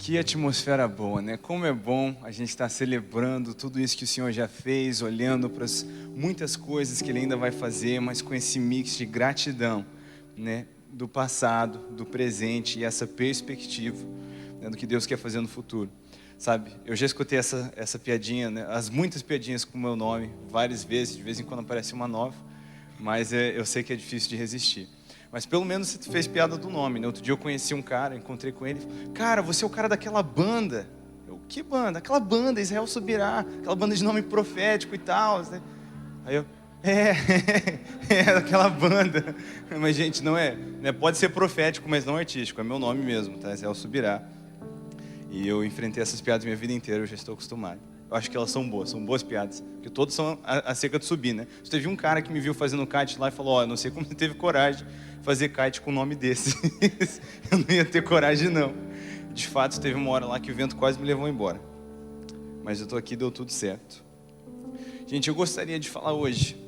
Que atmosfera boa, né? Como é bom a gente estar celebrando tudo isso que o Senhor já fez, olhando para as muitas coisas que Ele ainda vai fazer, mas com esse mix de gratidão, né? Do passado, do presente e essa perspectiva, né? Do que Deus quer fazer no futuro. Sabe, eu já escutei essa piadinha, né? As muitas piadinhas com o meu nome, várias vezes, de vez em quando aparece uma nova, mas eu sei que é difícil de resistir. Mas pelo menos você fez piada do nome, né? Outro dia eu conheci um cara, encontrei com ele. Cara, você é o cara daquela banda. Eu, que banda? Aquela banda, Israel Subirá. Aquela banda de nome profético e tal, né? Aí eu, daquela banda. Mas gente, não é, né? Pode ser profético, mas não artístico. É meu nome mesmo, tá? Israel Subirá. E eu enfrentei essas piadas minha vida inteira, eu já estou acostumado. Eu acho que elas são boas piadas. Porque todos são acerca de subir, né? Você teve um cara que me viu fazendo kite lá e falou, eu não sei como você teve coragem de fazer kite com o nome desse. Eu não ia ter coragem, não. De fato, teve uma hora lá que o vento quase me levou embora. Mas eu estou aqui, deu tudo certo. Gente, eu gostaria de falar hoje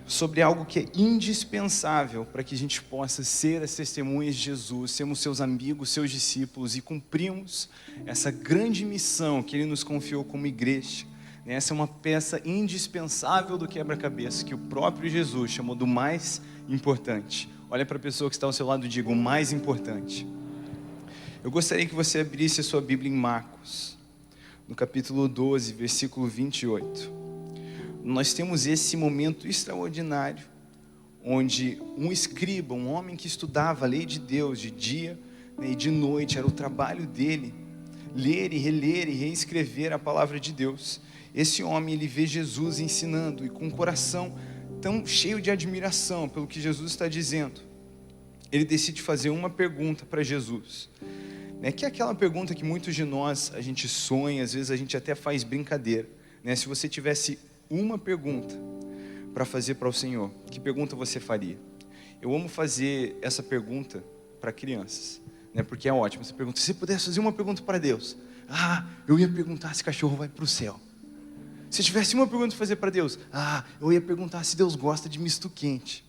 sobre algo que é indispensável para que a gente possa ser as testemunhas de Jesus, sermos seus amigos, seus discípulos e cumprirmos essa grande missão que Ele nos confiou como igreja. Essa é uma peça indispensável do quebra-cabeça que o próprio Jesus chamou do mais importante. Olha para a pessoa que está ao seu lado e diga, o mais importante. Eu gostaria que você abrisse a sua Bíblia em Marcos, no capítulo 12, versículo 28. Nós temos esse momento extraordinário, onde um escriba, um homem que estudava a lei de Deus de dia, né, e de noite, era o trabalho dele, ler e reler e reescrever a palavra de Deus. Esse homem, ele vê Jesus ensinando, e com um coração tão cheio de admiração pelo que Jesus está dizendo, ele decide fazer uma pergunta para Jesus, né, que é aquela pergunta que muitos de nós, a gente sonha, às vezes a gente até faz brincadeira, né? Se você tivesse uma pergunta para fazer para o Senhor, que pergunta você faria? Eu amo fazer essa pergunta para crianças, né? Porque é ótimo. Você pergunta, se você pudesse fazer uma pergunta para Deus, eu ia perguntar se cachorro vai para o céu. Se tivesse uma pergunta para fazer para Deus, eu ia perguntar se Deus gosta de misto quente.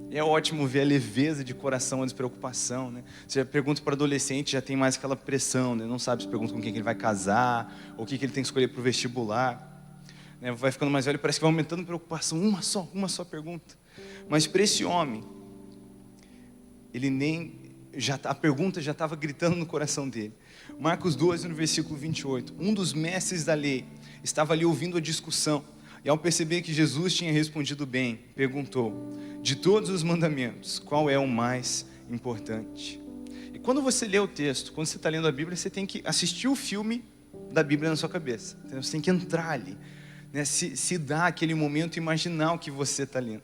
É ótimo ver a leveza de coração, a despreocupação, né? Você pergunta para adolescente, já tem mais aquela pressão, né? Não sabe se pergunta com quem que ele vai casar, ou o que ele tem que escolher para o vestibular. Vai ficando mais velho, parece que vai aumentando a preocupação, uma só pergunta. Mas para esse homem, a pergunta já estava gritando no coração dele. Marcos 12, no versículo 28, um dos mestres da lei estava ali ouvindo a discussão, e ao perceber que Jesus tinha respondido bem, perguntou, de todos os mandamentos, qual é o mais importante? E quando você lê o texto, quando você está lendo a Bíblia, você tem que assistir o filme da Bíblia na sua cabeça, entendeu? Você tem que entrar ali, né? Se dar aquele momento, imaginar o que você está lendo.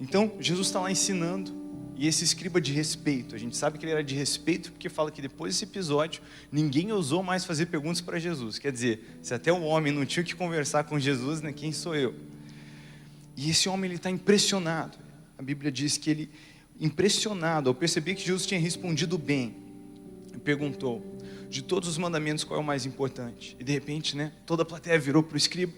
Então, Jesus está lá ensinando, e esse escriba de respeito, a gente sabe que ele era de respeito, porque fala que depois desse episódio, ninguém ousou mais fazer perguntas para Jesus. Quer dizer, se até o homem não tinha que conversar com Jesus, né, quem sou eu? E esse homem, ele está impressionado. A Bíblia diz que ele, impressionado, ao perceber que Jesus tinha respondido bem, perguntou, de todos os mandamentos, qual é o mais importante? E de repente, né, toda a plateia virou para o escriba,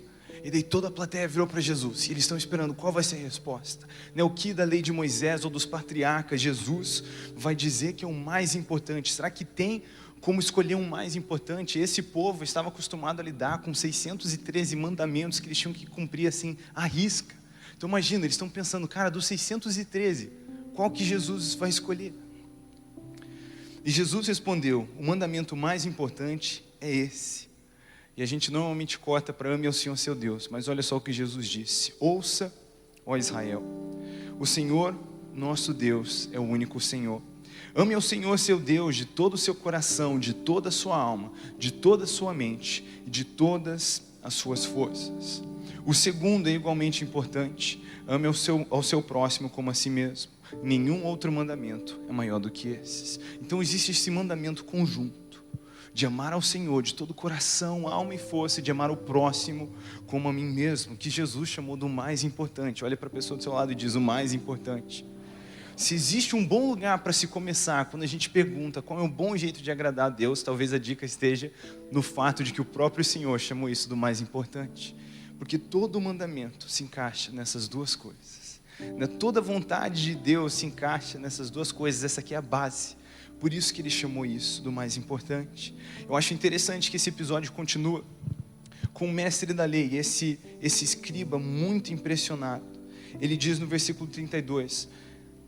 e daí toda a plateia virou para Jesus, e eles estão esperando qual vai ser a resposta, né? O que da lei de Moisés ou dos patriarcas Jesus vai dizer que é o mais importante? Será que tem como escolher um mais importante? Esse povo estava acostumado a lidar com 613 mandamentos que eles tinham que cumprir assim, à risca. Então imagina, eles estão pensando, cara, dos 613, qual que Jesus vai escolher? E Jesus respondeu, o mandamento mais importante é esse. E a gente normalmente corta para ame ao Senhor seu Deus. Mas olha só o que Jesus disse. Ouça, ó Israel, o Senhor nosso Deus é o único Senhor. Ame ao Senhor seu Deus de todo o seu coração, de toda a sua alma, de toda a sua mente e de todas as suas forças. O segundo é igualmente importante. Ame ao seu próximo como a si mesmo. Nenhum outro mandamento é maior do que esses. Então existe esse mandamento conjunto de amar ao Senhor de todo o coração, alma e força, de amar o próximo como a mim mesmo, que Jesus chamou do mais importante. Olha para a pessoa do seu lado e diz, o mais importante. Se existe um bom lugar para se começar, quando a gente pergunta qual é o bom jeito de agradar a Deus, talvez a dica esteja no fato de que o próprio Senhor chamou isso do mais importante. Porque todo mandamento se encaixa nessas duas coisas. Toda vontade de Deus se encaixa nessas duas coisas, essa aqui é a base. Por isso que ele chamou isso do mais importante. Eu acho interessante que esse episódio continua com o mestre da lei, esse escriba muito impressionado. Ele diz no versículo 32,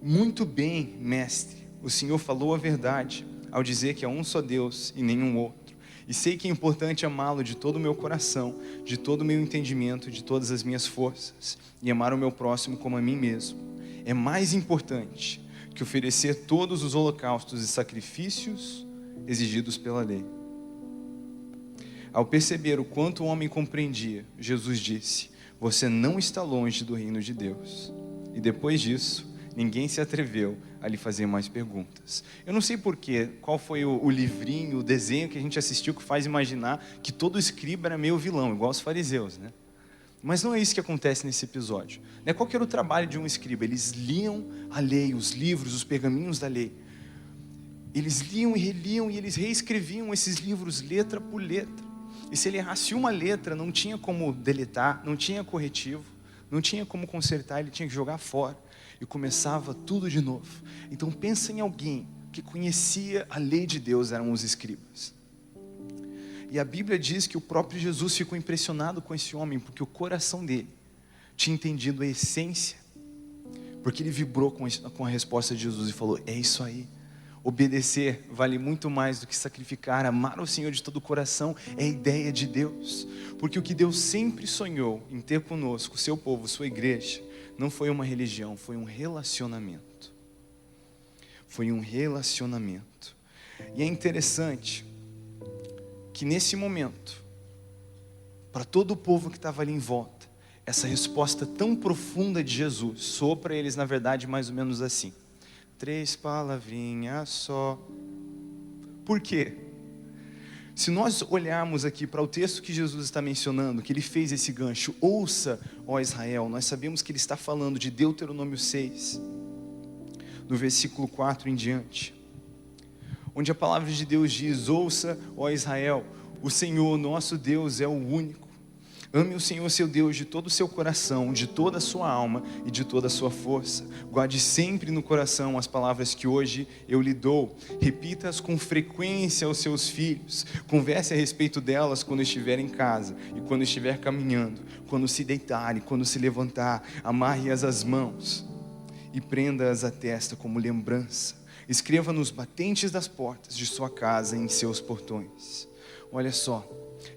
muito bem, mestre, o Senhor falou a verdade ao dizer que há um só Deus e nenhum outro. E sei que é importante amá-lo de todo o meu coração, de todo o meu entendimento, de todas as minhas forças, e amar o meu próximo como a mim mesmo. É mais importante que oferecer todos os holocaustos e sacrifícios exigidos pela lei. Ao perceber o quanto o homem compreendia, Jesus disse, você não está longe do reino de Deus. E depois disso, ninguém se atreveu a lhe fazer mais perguntas. Eu não sei porquê, qual foi o livrinho, o desenho que a gente assistiu que faz imaginar que todo escriba era meio vilão, igual os fariseus, né? Mas não é isso que acontece nesse episódio. Qual que era o trabalho de um escriba? Eles liam a lei, os livros, os pergaminhos da lei. Eles liam e reliam e eles reescreviam esses livros letra por letra. E se ele errasse uma letra, não tinha como deletar, não tinha corretivo, não tinha como consertar, ele tinha que jogar fora. E começava tudo de novo. Então pensa em alguém que conhecia a lei de Deus, eram os escribas. E a Bíblia diz que o próprio Jesus ficou impressionado com esse homem, porque o coração dele tinha entendido a essência, porque ele vibrou com a resposta de Jesus e falou, é isso aí. Obedecer vale muito mais do que sacrificar. Amar o Senhor de todo o coração é a ideia de Deus. Porque o que Deus sempre sonhou em ter conosco, seu povo, sua igreja, não foi uma religião, foi um relacionamento. Foi um relacionamento. E é interessante que nesse momento, para todo o povo que estava ali em volta, essa resposta tão profunda de Jesus soou para eles, na verdade, mais ou menos assim. 3 palavrinhas só. Por quê? Se nós olharmos aqui para o texto que Jesus está mencionando, que ele fez esse gancho, ouça, ó Israel, nós sabemos que ele está falando de Deuteronômio 6, do versículo 4 em diante, onde a palavra de Deus diz, ouça, ó Israel, o Senhor, nosso Deus, é o único. Ame o Senhor seu Deus de todo o seu coração, de toda a sua alma e de toda a sua força. Guarde sempre no coração as palavras que hoje eu lhe dou. Repita-as com frequência aos seus filhos. Converse a respeito delas quando estiver em casa e quando estiver caminhando, quando se deitar e quando se levantar. Amarre-as às mãos e prenda-as à testa como lembrança. Escreva nos batentes das portas de sua casa e em seus portões. Olha só.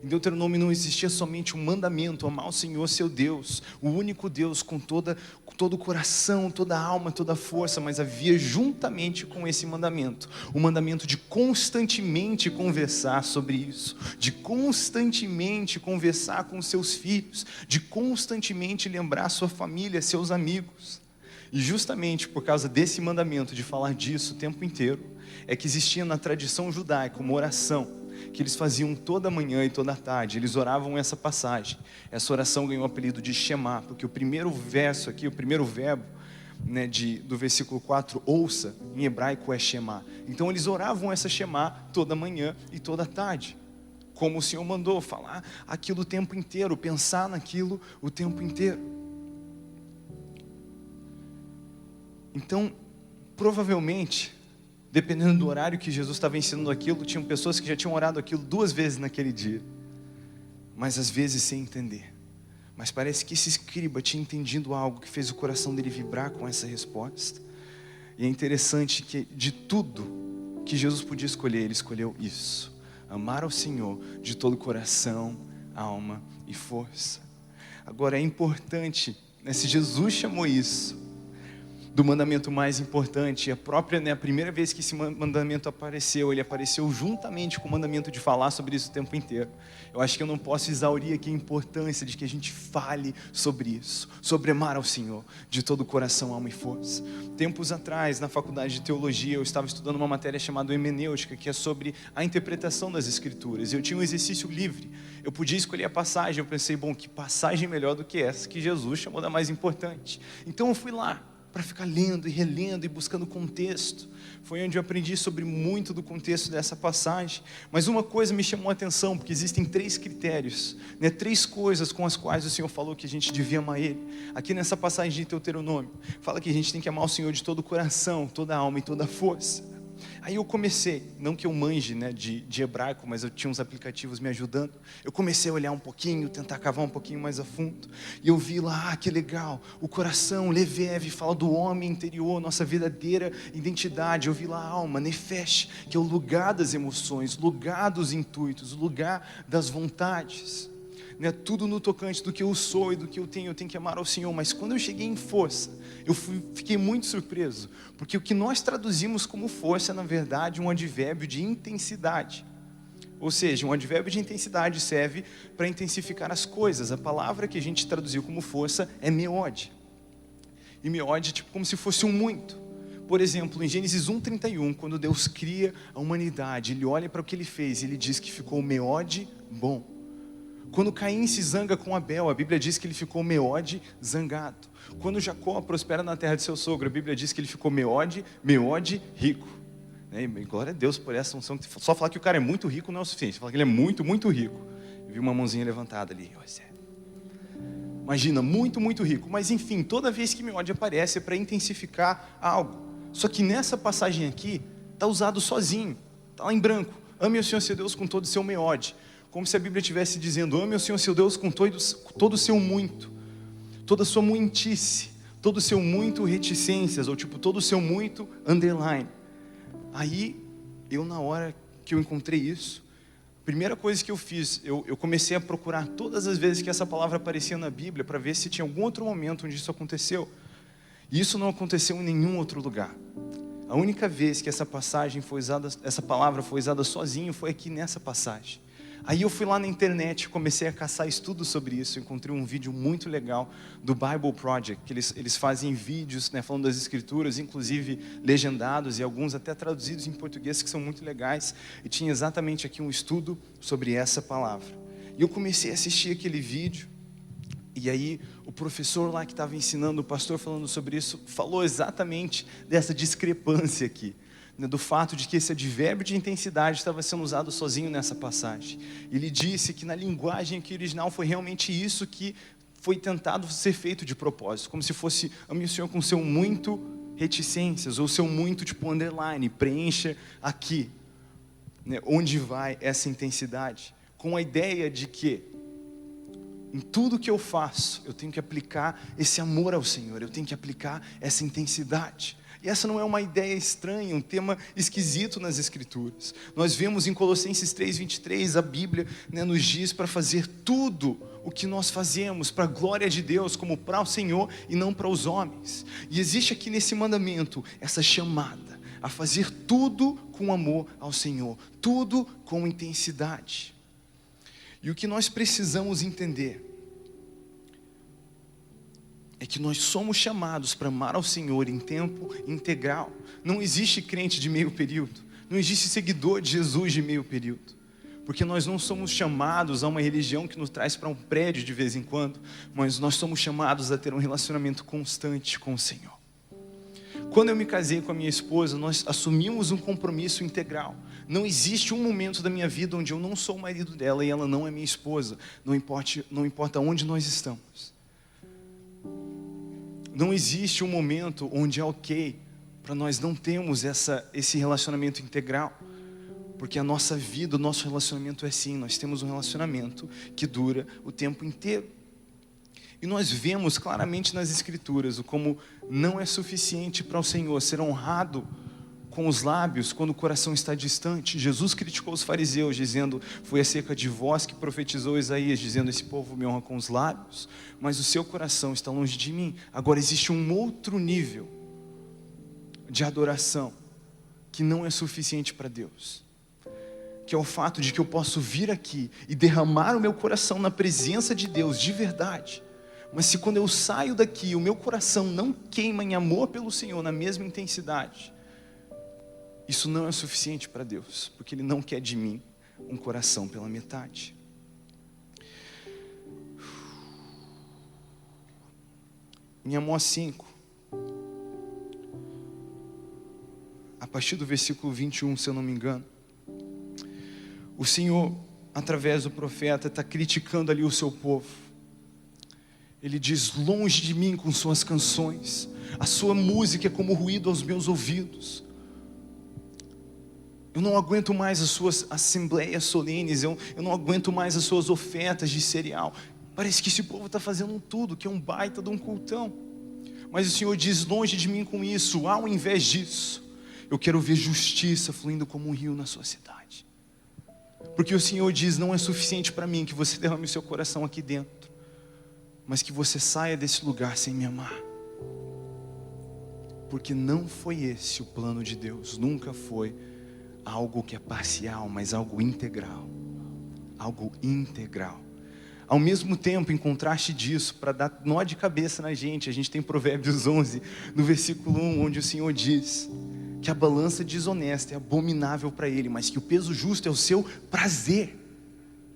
Em Deuteronômio não existia somente um mandamento, amar o Senhor seu Deus, o único Deus com todo o coração, toda a alma, toda a força, mas havia juntamente com esse mandamento, o mandamento de constantemente conversar sobre isso, de constantemente conversar com seus filhos, de constantemente lembrar sua família, seus amigos. E justamente por causa desse mandamento de falar disso o tempo inteiro, é que existia na tradição judaica uma oração, que eles faziam toda manhã e toda tarde, eles oravam essa passagem. Essa oração ganhou o apelido de Shema, porque o primeiro verso aqui, o primeiro verbo, do versículo 4, ouça, em hebraico é Shema. Então eles oravam essa Shema toda manhã e toda tarde, como o Senhor mandou, falar aquilo o tempo inteiro, pensar naquilo o tempo inteiro. Então, provavelmente, dependendo do horário que Jesus estava ensinando aquilo, tinham pessoas que já tinham orado aquilo 2 vezes naquele dia, mas às vezes sem entender. Mas parece que esse escriba tinha entendido algo que fez o coração dele vibrar com essa resposta. E é interessante que de tudo que Jesus podia escolher, ele escolheu isso: amar ao Senhor de todo o coração, alma e força. Agora é importante, se Jesus chamou isso do mandamento mais importante, a primeira vez que esse mandamento apareceu, ele apareceu juntamente com o mandamento de falar sobre isso o tempo inteiro. Eu acho que eu não posso exaurir aqui a importância de que a gente fale sobre isso, sobre amar ao Senhor de todo o coração, alma e força. Tempos atrás, na faculdade de teologia, eu estava estudando uma matéria chamada hermenêutica, que é sobre a interpretação das escrituras. Eu tinha um exercício livre, eu podia escolher a passagem. Eu pensei, que passagem melhor do que essa que Jesus chamou da mais importante. Então eu fui lá para ficar lendo e relendo e buscando contexto. Foi onde eu aprendi sobre muito do contexto dessa passagem. Mas uma coisa me chamou a atenção, porque existem 3 critérios, 3 coisas com as quais o Senhor falou que a gente devia amar Ele. Aqui nessa passagem de Deuteronômio, fala que a gente tem que amar o Senhor de todo o coração, toda a alma e toda a força. Aí eu comecei, não que eu manje, né, de hebraico, mas eu tinha uns aplicativos me ajudando. Eu comecei a olhar um pouquinho, tentar cavar um pouquinho mais a fundo. E eu vi lá, que legal, o coração, Levev, fala do homem interior, nossa verdadeira identidade. Eu vi lá a alma, Nefesh, que é o lugar das emoções, lugar dos intuitos, lugar das vontades. Né, tudo no tocante do que eu sou e do que eu tenho que amar ao Senhor. Mas quando eu cheguei em força, fiquei muito surpreso, porque o que nós traduzimos como força é, na verdade, um advérbio de intensidade. Ou seja, um advérbio de intensidade serve para intensificar as coisas. A palavra que a gente traduziu como força é meode. E meode é tipo como se fosse um muito. Por exemplo, em Gênesis 1:31, quando Deus cria a humanidade, Ele olha para o que Ele fez e Ele diz que ficou meode bom. Quando Caim se zanga com Abel, a Bíblia diz que ele ficou meode zangado. Quando Jacó prospera na terra de seu sogro, a Bíblia diz que ele ficou meode rico. E glória a Deus por essa unção. Só falar que o cara é muito rico não é o suficiente. Falar que ele é muito, muito rico. Eu vi uma mãozinha levantada ali. Imagina, muito, muito rico. Mas enfim, toda vez que meode aparece é para intensificar algo. Só que nessa passagem aqui, está usado sozinho. Está lá em branco. Ame o Senhor seu Deus com todo o seu meode. Como se a Bíblia estivesse dizendo, ame o Senhor seu Deus com todo o seu muito, toda a sua muitice, todo o seu muito reticências, ou tipo, todo o seu muito underline. Aí, eu na hora que eu encontrei isso, a primeira coisa que eu fiz, eu comecei a procurar todas as vezes que essa palavra aparecia na Bíblia, para ver se tinha algum outro momento onde isso aconteceu. E isso não aconteceu em nenhum outro lugar. A única vez que essa palavra foi usada sozinho, foi aqui nessa passagem. Aí eu fui lá na internet, comecei a caçar estudos sobre isso, encontrei um vídeo muito legal do Bible Project, que eles fazem vídeos, né, falando das escrituras, inclusive legendados e alguns até traduzidos em português, que são muito legais, e tinha exatamente aqui um estudo sobre essa palavra. E eu comecei a assistir aquele vídeo, e aí o professor lá que estava ensinando, o pastor falando sobre isso, falou exatamente dessa discrepância aqui, do fato de que esse advérbio de intensidade estava sendo usado sozinho nessa passagem. Ele disse que na linguagem aqui original foi realmente isso que foi tentado ser feito de propósito, como se fosse, ame o Senhor com seu muito reticências, ou seu muito tipo underline, preencha aqui, né, onde vai essa intensidade, com a ideia de que em tudo que eu faço, eu tenho que aplicar esse amor ao Senhor, eu tenho que aplicar essa intensidade. E essa não é uma ideia estranha, um tema esquisito nas Escrituras. Nós vemos em Colossenses 3:23, a Bíblia, né, nos diz para fazer tudo o que nós fazemos para a glória de Deus, como para o Senhor e não para os homens. E existe aqui nesse mandamento essa chamada a fazer tudo com amor ao Senhor, tudo com intensidade. E o que nós precisamos entender é que nós somos chamados para amar ao Senhor em tempo integral. Não existe crente de meio período, não existe seguidor de Jesus de meio período, porque nós não somos chamados a uma religião que nos traz para um prédio de vez em quando, mas nós somos chamados a ter um relacionamento constante com o Senhor. Quando eu me casei com a minha esposa, nós assumimos um compromisso integral. Não existe um momento da minha vida onde eu não sou o marido dela e ela não é minha esposa, não importa onde nós estamos. Não existe um momento onde é ok para nós não termos esse relacionamento integral, porque a nossa vida, o nosso relacionamento é assim, nós temos um relacionamento que dura o tempo inteiro. E nós vemos claramente nas Escrituras o como não é suficiente para o Senhor ser honrado com os lábios quando o coração está distante. Jesus criticou os fariseus dizendo, foi acerca de vós que profetizou Isaías, dizendo, esse povo me honra com os lábios, mas o seu coração está longe de mim. Agora existe um outro nível de adoração que não é suficiente para Deus, que é o fato de que eu posso vir aqui e derramar o meu coração na presença de Deus de verdade, mas se quando eu saio daqui o meu coração não queima em amor pelo Senhor na mesma intensidade, isso não é suficiente para Deus, porque Ele não quer de mim um coração pela metade. Em Amós 5, a partir do versículo 21, se eu não me engano, o Senhor, através do profeta, está criticando ali o seu povo. Ele diz, longe de mim com suas canções, a sua música é como ruído aos meus ouvidos. Eu não aguento mais as suas assembleias solenes, eu não aguento mais as suas ofertas de cereal. Parece que esse povo está fazendo tudo, que é um baita de um cultão. Mas o Senhor diz, longe de mim com isso, ao invés disso, eu quero ver justiça fluindo como um rio na sua cidade. Porque o Senhor diz, não é suficiente para mim que você derrame o seu coração aqui dentro, mas que você saia desse lugar sem me amar. Porque não foi esse o plano de Deus, nunca foi algo que é parcial, mas algo integral. Algo integral. Ao mesmo tempo, em contraste disso, para dar nó de cabeça na gente, a gente tem Provérbios 11, no versículo 1, onde o Senhor diz que a balança desonesta é abominável para Ele, mas que o peso justo é o seu prazer.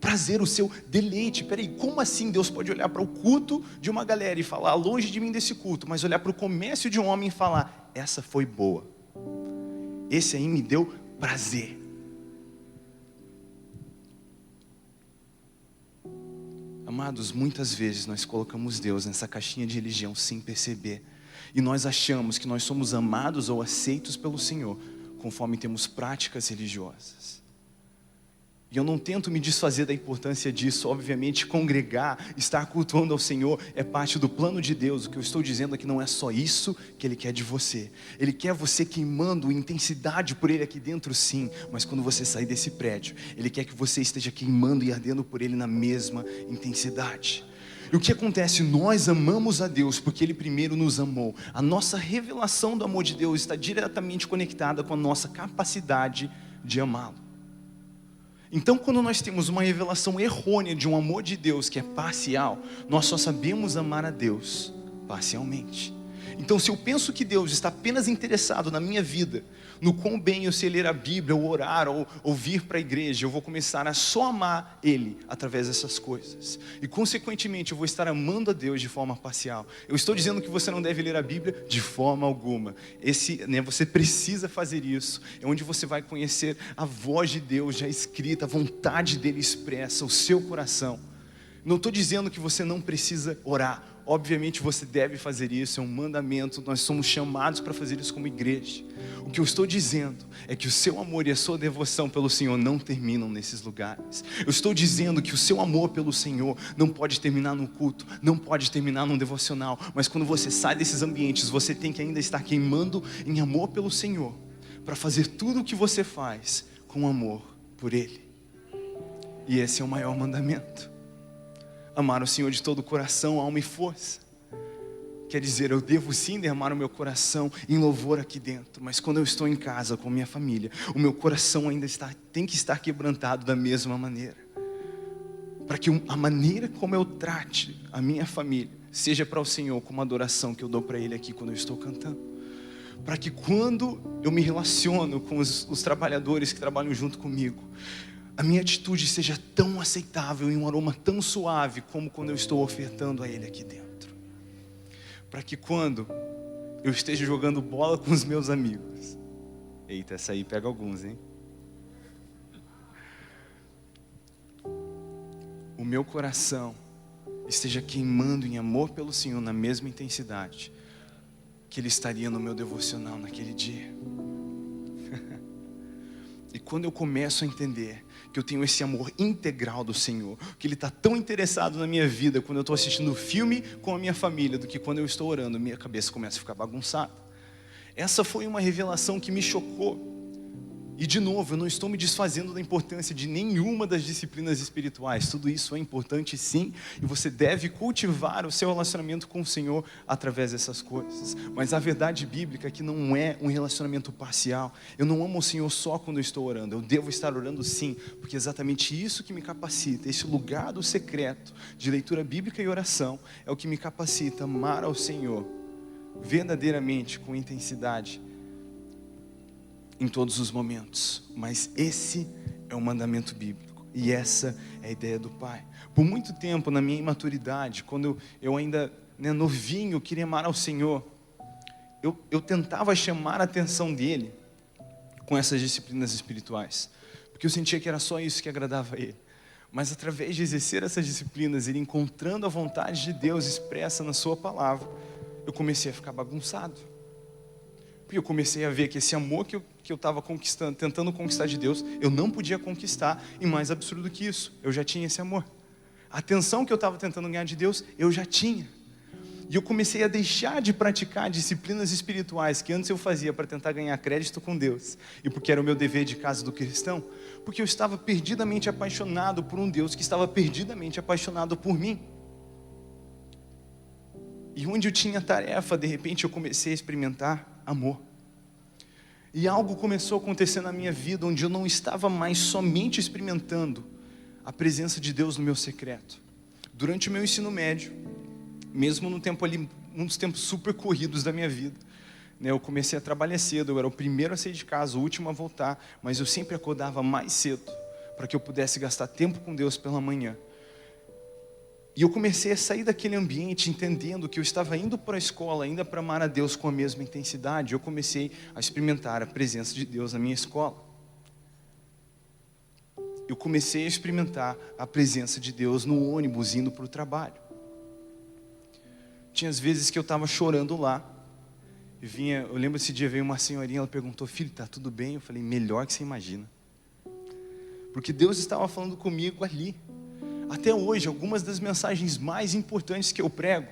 Prazer, o seu deleite. Peraí, como assim Deus pode olhar para o culto de uma galera e falar, longe de mim desse culto, mas olhar para o comércio de um homem e falar, essa foi boa, esse aí me deu prazer. Amados, muitas vezes nós colocamos Deus nessa caixinha de religião sem perceber, e nós achamos que nós somos amados ou aceitos pelo Senhor conforme temos práticas religiosas. E eu não tento me desfazer da importância disso. Obviamente, congregar, estar cultuando ao Senhor é parte do plano de Deus. O que eu estou dizendo é que não é só isso que Ele quer de você. Ele quer você queimando intensidade por Ele aqui dentro, sim. Mas quando você sair desse prédio, Ele quer que você esteja queimando e ardendo por Ele na mesma intensidade. E o que acontece? Nós amamos a Deus porque Ele primeiro nos amou. A nossa revelação do amor de Deus está diretamente conectada com a nossa capacidade de amá-lo. Então, quando nós temos uma revelação errônea de um amor de Deus que é parcial, nós só sabemos amar a Deus parcialmente. Então, se eu penso que Deus está apenas interessado na minha vida, no quão bem eu sei ler a Bíblia, ou orar, ou vir para a igreja, eu vou começar a só amar Ele através dessas coisas. E consequentemente eu vou estar amando a Deus de forma parcial. Eu estou dizendo que você não deve ler a Bíblia de forma alguma. Você precisa fazer isso. É onde você vai conhecer a voz de Deus já escrita, a vontade dEle expressa, o seu coração. Não estou dizendo que você não precisa orar. Obviamente você deve fazer isso, é um mandamento, nós somos chamados para fazer isso como igreja. O que eu estou dizendo é que o seu amor e a sua devoção pelo Senhor não terminam nesses lugares. Eu estou dizendo que o seu amor pelo Senhor não pode terminar num culto, não pode terminar num devocional, mas quando você sai desses ambientes, você tem que ainda estar queimando em amor pelo Senhor, para fazer tudo o que você faz com amor por Ele. E esse é o maior mandamento. Amar o Senhor de todo o coração, alma e força. Quer dizer, eu devo sim derramar o meu coração em louvor aqui dentro, mas quando eu estou em casa com minha família, o meu coração ainda tem que estar quebrantado da mesma maneira. Para que a maneira como eu trate a minha família seja para o Senhor como a adoração que eu dou para Ele aqui quando eu estou cantando. Para que quando eu me relaciono com os trabalhadores que trabalham junto comigo, a minha atitude seja tão aceitável e um aroma tão suave como quando eu estou ofertando a Ele aqui dentro. Para que quando eu esteja jogando bola com os meus amigos, eita, essa aí pega alguns, hein? O meu coração esteja queimando em amor pelo Senhor na mesma intensidade que Ele estaria no meu devocional naquele dia. E quando eu começo a entender que eu tenho esse amor integral do Senhor, que Ele está tão interessado na minha vida quando eu estou assistindo filme com a minha família, do que quando eu estou orando, minha cabeça começa a ficar bagunçada. Essa foi uma revelação que me chocou. E de novo, eu não estou me desfazendo da importância de nenhuma das disciplinas espirituais. Tudo isso é importante sim, e você deve cultivar o seu relacionamento com o Senhor através dessas coisas. Mas a verdade bíblica é que não é um relacionamento parcial. Eu não amo o Senhor só quando eu estou orando. Eu devo estar orando sim, porque é exatamente isso que me capacita. Esse lugar do secreto de leitura bíblica e oração é o que me capacita a amar ao Senhor verdadeiramente, com intensidade, em todos os momentos. Mas esse é o mandamento bíblico, e essa é a ideia do Pai. Por muito tempo, na minha imaturidade, quando eu ainda novinho, queria amar ao Senhor, eu tentava chamar a atenção dEle com essas disciplinas espirituais, porque eu sentia que era só isso que agradava a Ele. Mas através de exercer essas disciplinas, Ele encontrando a vontade de Deus expressa na sua palavra, eu comecei a ficar bagunçado. Porque eu comecei a ver que esse amor que eu que eu estava conquistando, tentando conquistar de Deus, eu não podia conquistar, e mais absurdo que isso, eu já tinha esse amor. A atenção que eu estava tentando ganhar de Deus, eu já tinha. E eu comecei a deixar de praticar disciplinas espirituais que antes eu fazia para tentar ganhar crédito com Deus, e porque era o meu dever de casa do cristão, porque eu estava perdidamente apaixonado por um Deus que estava perdidamente apaixonado por mim. E onde eu tinha tarefa, de repente eu comecei a experimentar amor. E algo começou a acontecer na minha vida, onde eu não estava mais somente experimentando a presença de Deus no meu secreto. Durante o meu ensino médio, mesmo no tempo ali, um dos tempos super corridos da minha vida, né, eu comecei a trabalhar cedo, eu era o primeiro a sair de casa, o último a voltar, mas eu sempre acordava mais cedo, para que eu pudesse gastar tempo com Deus pela manhã. E eu comecei a sair daquele ambiente entendendo que eu estava indo para a escola, ainda para amar a Deus com a mesma intensidade. Eu comecei a experimentar a presença de Deus na minha escola. Eu comecei a experimentar a presença de Deus no ônibus indo para o trabalho. Tinha as vezes que eu estava chorando lá. Eu lembro esse dia veio uma senhorinha, ela perguntou: filho, está tudo bem? Eu falei: melhor que você imagina. Porque Deus estava falando comigo ali. Até hoje, algumas das mensagens mais importantes que eu prego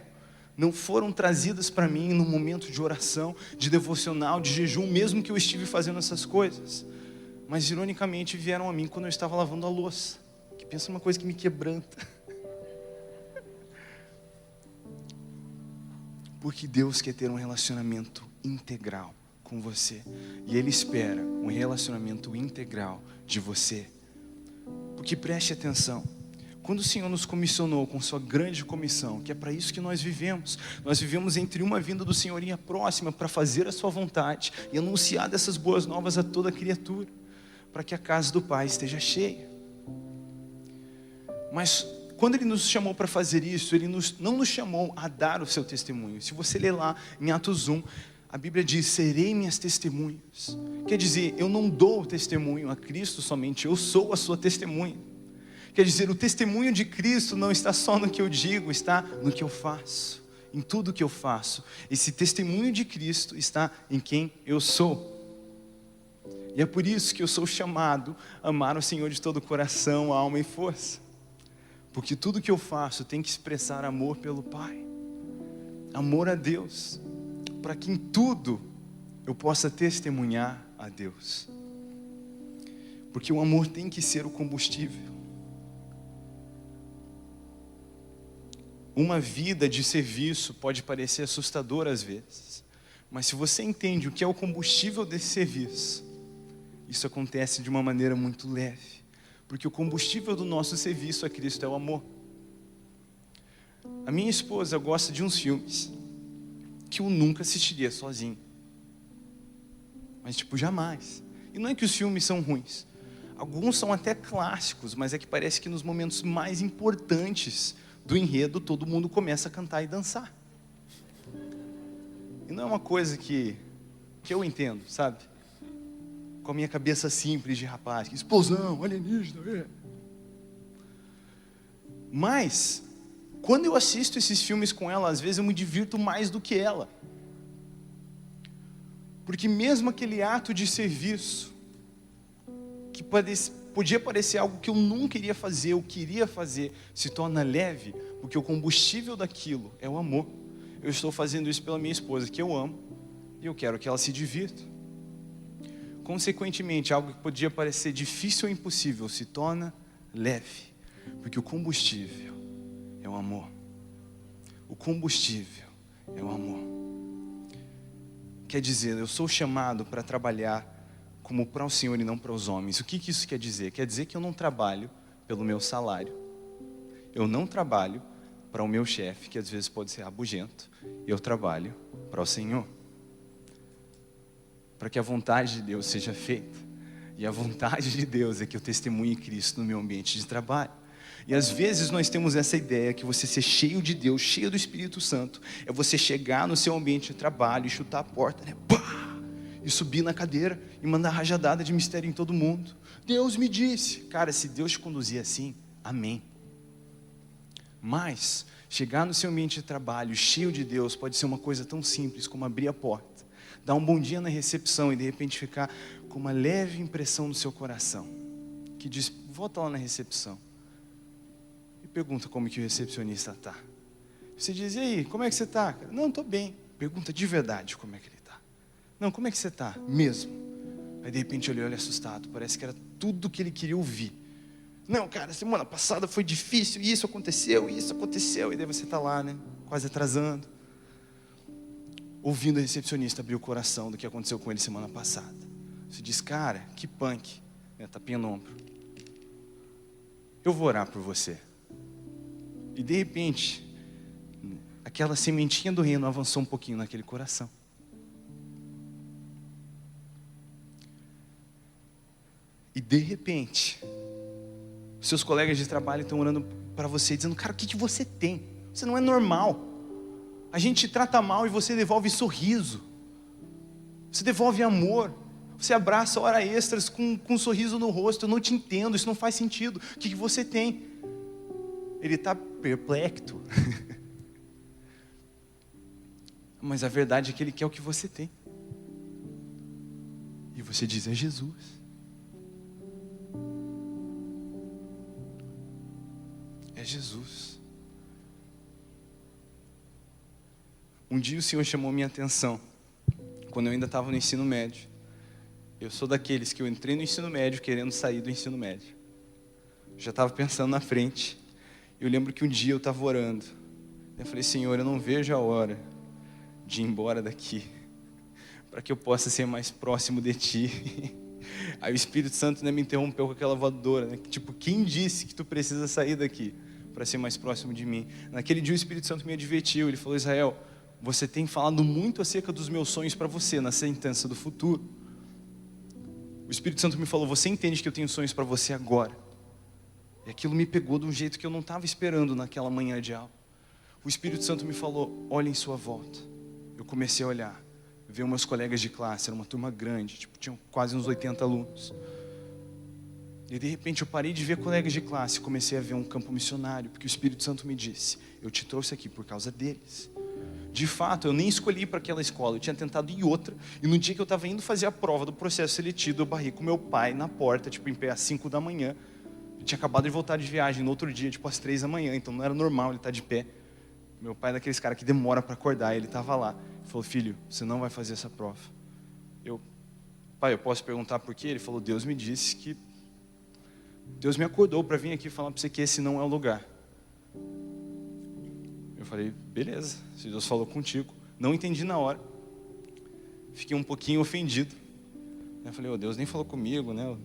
não foram trazidas para mim no momento de oração, de devocional, de jejum, mesmo que eu estive fazendo essas coisas. Mas, ironicamente, vieram a mim quando eu estava lavando a louça. Que pensa uma coisa que me quebranta. Porque Deus quer ter um relacionamento integral com você. E Ele espera um relacionamento integral de você. Porque preste atenção. Quando o Senhor nos comissionou com sua grande comissão, que é para isso que nós vivemos entre uma vinda do Senhor e a próxima, para fazer a sua vontade e anunciar dessas boas novas a toda criatura, para que a casa do Pai esteja cheia. Mas quando Ele nos chamou para fazer isso, Ele não nos chamou a dar o seu testemunho. Se você ler lá em Atos 1, a Bíblia diz: serei minhas testemunhas. Quer dizer, eu não dou o testemunho a Cristo somente, eu sou a sua testemunha. Quer dizer, o testemunho de Cristo não está só no que eu digo, está no que eu faço, em tudo que eu faço. Esse testemunho de Cristo está em quem eu sou. E é por isso que eu sou chamado a amar o Senhor de todo o coração, alma e força. Porque tudo que eu faço tem que expressar amor pelo Pai, amor a Deus, para que em tudo eu possa testemunhar a Deus. Porque o amor tem que ser o combustível. Uma vida de serviço pode parecer assustadora às vezes, mas se você entende o que é o combustível desse serviço, isso acontece de uma maneira muito leve, porque o combustível do nosso serviço a Cristo é o amor. A minha esposa gosta de uns filmes que eu nunca assistiria sozinho, mas jamais. E não é que os filmes são ruins, alguns são até clássicos, mas é que parece que nos momentos mais importantes do enredo, todo mundo começa a cantar e dançar. E não é uma coisa que eu entendo, sabe? Com a minha cabeça simples de rapaz, que explosão, alienígena, Mas, quando eu assisto esses filmes com ela, às vezes eu me divirto mais do que ela. Porque mesmo aquele ato de serviço, que podia parecer algo que eu nunca iria fazer, eu queria fazer, se torna leve, porque o combustível daquilo é o amor. Eu estou fazendo isso pela minha esposa, que eu amo, e eu quero que ela se divirta. Consequentemente, algo que podia parecer difícil ou impossível se torna leve, porque o combustível é o amor. O combustível é o amor. Quer dizer, eu sou chamado para trabalhar como para o Senhor e não para os homens. O que isso quer dizer? Quer dizer que eu não trabalho pelo meu salário. Eu não trabalho para o meu chefe, que às vezes pode ser rabugento. Eu trabalho para o Senhor. Para que a vontade de Deus seja feita. E a vontade de Deus é que eu testemunhe Cristo no meu ambiente de trabalho. E às vezes nós temos essa ideia que você ser cheio de Deus, cheio do Espírito Santo, é você chegar no seu ambiente de trabalho e chutar a porta, né? Pá! E subir na cadeira e mandar rajadada de mistério em todo mundo. Deus me disse. Cara, se Deus te conduzir assim, amém. Mas chegar no seu ambiente de trabalho cheio de Deus pode ser uma coisa tão simples como abrir a porta, dar um bom dia na recepção e de repente ficar com uma leve impressão no seu coração, que diz, volta lá na recepção e pergunta como que o recepcionista está. Você diz, e aí, como é que você está? Não, estou bem. Pergunta de verdade como é que ele está. Não, como é que você está? Mesmo. Aí de repente ele olha assustado, parece que era tudo que ele queria ouvir. Não, cara, semana passada foi difícil, isso aconteceu, e daí você está lá, né, quase atrasando, ouvindo a recepcionista abrir o coração do que aconteceu com ele semana passada. Você diz, cara, que punk, tapinha no ombro. Eu vou orar por você. E de repente, aquela sementinha do reino avançou um pouquinho naquele coração. E de repente, seus colegas de trabalho estão orando para você, dizendo, cara, o que você tem? Você não é normal. A gente te trata mal e você devolve sorriso. Você devolve amor. Você abraça hora extras com um sorriso no rosto. Eu não te entendo, isso não faz sentido. O que você tem? Ele está perplexo. Mas a verdade é que ele quer o que você tem. E você diz, é Jesus. É Jesus. Um dia o Senhor chamou minha atenção, quando eu ainda estava no ensino médio. Eu sou daqueles que eu entrei no ensino médio querendo sair do ensino médio. Já estava pensando na frente. Eu lembro que um dia eu estava orando. Eu falei, Senhor, eu não vejo a hora de ir embora daqui, para que eu possa ser mais próximo de Ti. Aí o Espírito Santo, né, me interrompeu com aquela voadora, né? Tipo, quem disse que tu precisa sair daqui para ser mais próximo de mim? Naquele dia o Espírito Santo me advertiu. Ele falou, Israel, você tem falado muito acerca dos meus sonhos para você, na sentença do futuro. O Espírito Santo me falou, você entende que eu tenho sonhos para você agora? E aquilo me pegou de um jeito que eu não estava esperando naquela manhã de aula. O Espírito Santo me falou, olha em sua volta. Eu comecei a olhar, ver meus colegas de classe, era uma turma grande, tipo, tinham quase uns 80 alunos. E de repente eu parei de ver colegas de classe, comecei a ver um campo missionário, porque o Espírito Santo me disse, eu te trouxe aqui por causa deles. De fato, eu nem escolhi para aquela escola, eu tinha tentado ir outra, e no dia que eu estava indo fazer a prova do processo seletivo, eu barrei com meu pai na porta, tipo, em pé às 5 da manhã. Eu tinha acabado de voltar de viagem no outro dia, tipo, às 3 da manhã, então não era normal ele estar de pé. Meu pai é daqueles caras que demora para acordar, ele estava lá. Ele falou, filho, você não vai fazer essa prova. Pai, eu posso perguntar por quê? Ele falou, Deus me disse que... Deus me acordou para vir aqui falar para você que esse não é o lugar. Eu falei, beleza, se Deus falou contigo. Não entendi na hora. Fiquei um pouquinho ofendido. Eu falei, Deus nem falou comigo, né?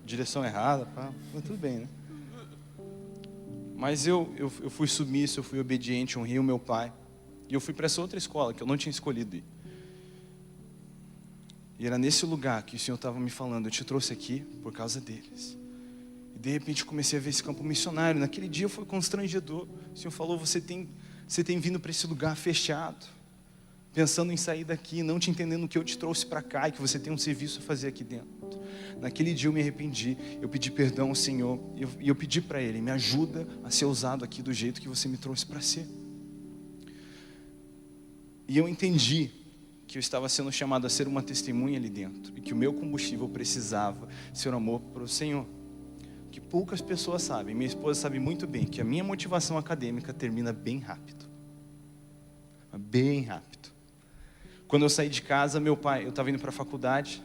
Direção errada, pá. Mas tudo bem, né? Mas eu fui submisso, eu fui obediente, honrei o meu pai. E eu fui para essa outra escola que eu não tinha escolhido ir. E era nesse lugar que o Senhor estava me falando, eu te trouxe aqui por causa deles. E de repente eu comecei a ver esse campo missionário. Naquele dia foi constrangedor. O Senhor falou, você tem vindo para esse lugar fechado, pensando em sair daqui, não te entendendo que eu te trouxe para cá e que você tem um serviço a fazer aqui dentro. Naquele dia eu me arrependi, eu pedi perdão ao Senhor e eu pedi para Ele, me ajuda a ser usado aqui do jeito que você me trouxe para ser. E eu entendi que eu estava sendo chamado a ser uma testemunha ali dentro e que o meu combustível precisava ser o amor para o Senhor. Que poucas pessoas sabem, minha esposa sabe muito bem que a minha motivação acadêmica termina bem rápido. Bem rápido. Quando eu saí de casa, meu pai, eu estava indo para a faculdade,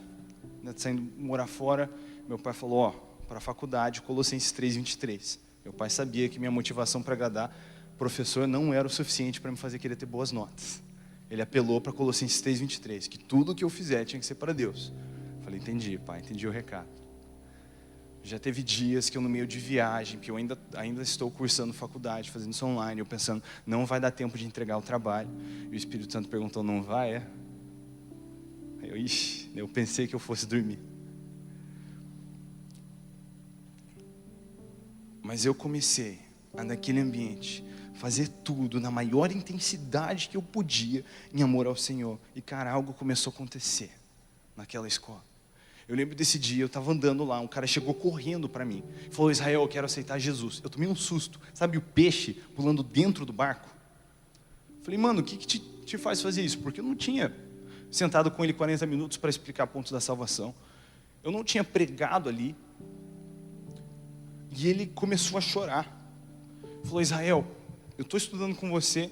saindo morar fora, meu pai falou, para a faculdade, Colossenses 3:23. Meu pai sabia que minha motivação para agradar o professor não era o suficiente para me fazer querer ter boas notas. Ele apelou para Colossenses 3:23, que tudo que eu fizer tinha que ser para Deus. Eu falei, entendi, pai, entendi o recado. Já teve dias que eu no meio de viagem, que eu ainda estou cursando faculdade, fazendo isso online, eu pensando, não vai dar tempo de entregar o trabalho. E o Espírito Santo perguntou, não vai, é? Aí eu pensei que eu fosse dormir. Mas eu comecei a, naquele ambiente, fazer tudo na maior intensidade que eu podia em amor ao Senhor. E cara, algo começou a acontecer naquela escola. Eu lembro desse dia, eu estava andando lá, um cara chegou correndo para mim. Falou, Israel, eu quero aceitar Jesus. Eu tomei um susto. Sabe o peixe pulando dentro do barco? Falei, mano, o que te faz fazer isso? Porque eu não tinha sentado com ele 40 minutos para explicar pontos da salvação. Eu não tinha pregado ali. E ele começou a chorar. Falou: Israel, eu estou estudando com você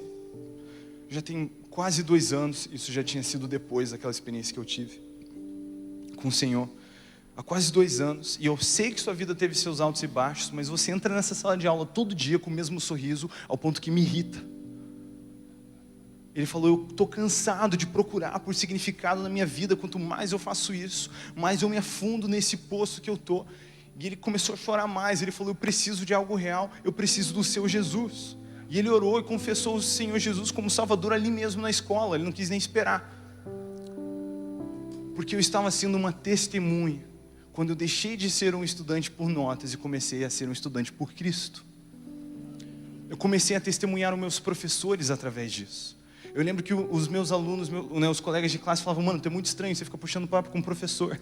já tem quase 2 anos. Isso já tinha sido depois daquela experiência que eu tive com o Senhor. Há quase 2 anos. E eu sei que sua vida teve seus altos e baixos, mas você entra nessa sala de aula todo dia com o mesmo sorriso, ao ponto que me irrita. Ele falou: eu estou cansado de procurar por significado na minha vida. Quanto mais eu faço isso, mais eu me afundo nesse poço que eu estou. E ele começou a chorar mais. Ele falou: eu preciso de algo real, eu preciso do seu Jesus. E ele orou e confessou o Senhor Jesus como Salvador ali mesmo na escola. Ele não quis nem esperar, porque eu estava sendo uma testemunha quando eu deixei de ser um estudante por notas e comecei a ser um estudante por Cristo. Eu comecei a testemunhar os meus professores através disso. Eu lembro que os meus alunos, os colegas de classe falavam: mano, tu é muito estranho, você fica puxando papo com o professor.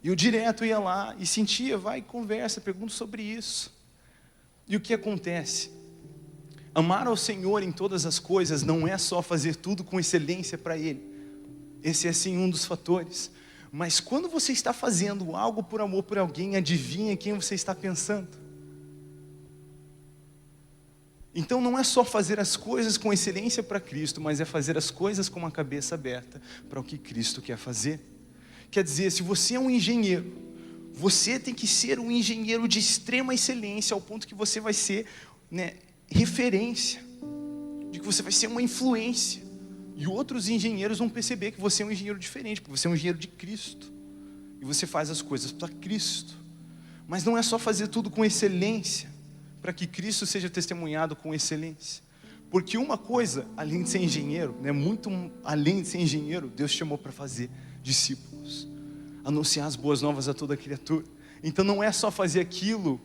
E eu direto ia lá e sentia: vai, conversa, pergunta sobre isso. E o que acontece? Amar ao Senhor em todas as coisas não é só fazer tudo com excelência para Ele. Esse é sim um dos fatores. Mas quando você está fazendo algo por amor por alguém, adivinha quem você está pensando? Então não é só fazer as coisas com excelência para Cristo, mas é fazer as coisas com uma cabeça aberta para o que Cristo quer fazer. Quer dizer, se você é um engenheiro, você tem que ser um engenheiro de extrema excelência, ao ponto que você vai ser, referência, de que você vai ser uma influência. E outros engenheiros vão perceber que você é um engenheiro diferente, porque você é um engenheiro de Cristo. E você faz as coisas para Cristo. Mas não é só fazer tudo com excelência, para que Cristo seja testemunhado com excelência. Porque uma coisa, além de ser engenheiro, muito além de ser engenheiro, Deus chamou para fazer discípulos. Anunciar as boas novas a toda criatura. Então não é só fazer aquilo